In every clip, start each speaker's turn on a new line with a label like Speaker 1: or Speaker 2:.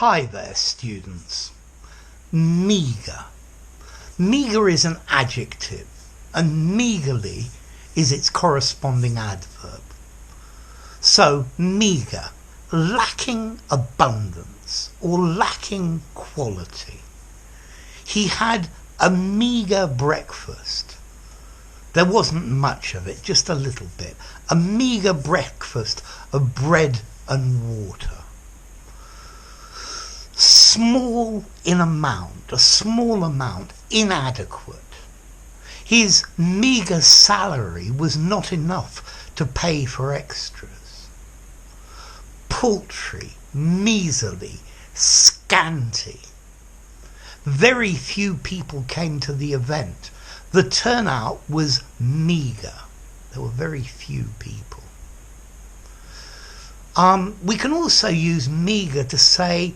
Speaker 1: Hi there, students. Meager. Meager is an adjective, and meagerly is its corresponding adverb. So, meager, lacking abundance or lacking quality. He had a meager breakfast. There wasn't much of it, just a little bit. A meager breakfast of bread and water. Small in amount, a small amount, inadequate. His meagre salary was not enough to pay for extras. Paltry, measly, scanty. Very few people came to the event. The turnout was meagre. There were very few people. We can also use meagre to say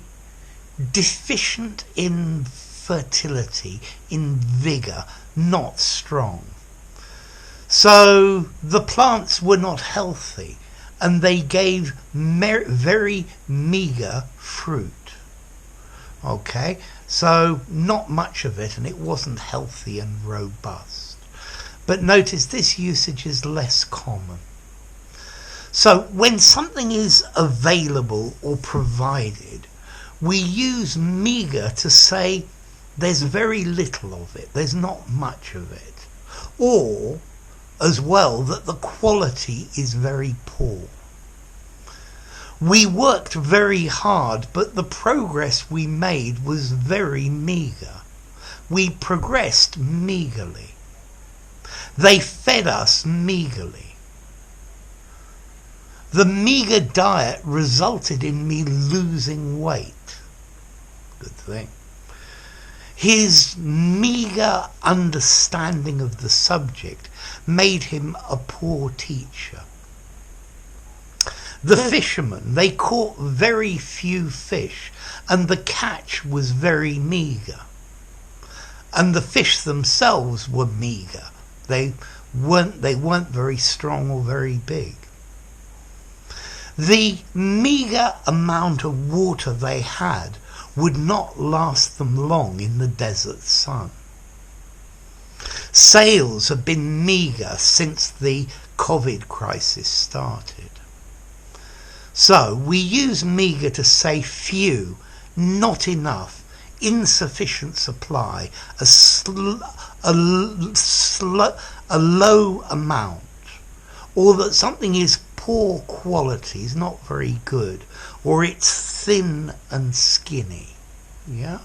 Speaker 1: deficient in fertility, in vigour, not strong. So the plants were not healthy and they gave very meagre fruit. Okay, so not much of it, and it wasn't healthy and robust. But notice this usage is less common. So when something is available or provided, we use meagre to say there's very little of it, there's not much of it. Or, as well, that the quality is very poor. We worked very hard, but the progress we made was very meagre. We progressed meagerly. They fed us meagerly. The meagre diet resulted in me losing weight. Good thing. His meagre understanding of the subject made him a poor teacher. The fishermen, they caught very few fish, and the catch was very meagre. And the fish themselves were meagre. They weren't very strong or very big. The meagre amount of water they had would not last them long in the desert sun. Sales have been meagre since the COVID crisis started. So we use meagre to say few, not enough, insufficient supply, a low amount, or that something is poor quality, is not very good, or it's thin and skinny. Yeah?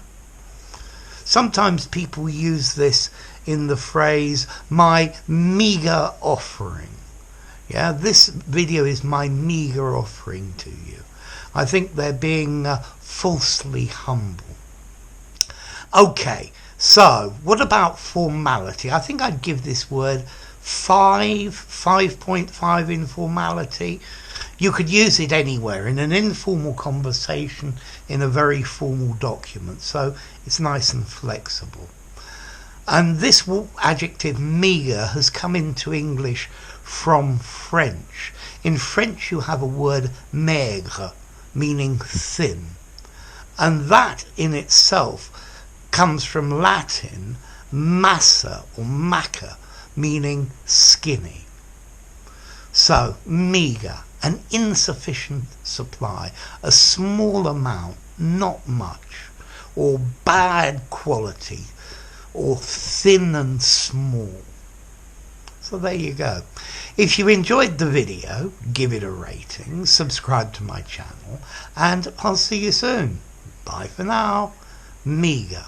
Speaker 1: Sometimes people use this in the phrase, my meagre offering. Yeah, this video is my meagre offering to you. I think they're being falsely humble. Okay, so what about formality? I think I'd give this word 5.5 in formality. You could use it anywhere, in an informal conversation, in a very formal document, so it's nice and flexible. And this adjective meagre has come into English from French. In French you have a word maigre, meaning thin, and that in itself comes from Latin massa or macca, meaning skinny. So meagre, an insufficient supply, a small amount, not much, or bad quality, or thin and small. So there you go. If you enjoyed the video, give it a rating, subscribe to my channel, and I'll see you soon. Bye for now. Meager.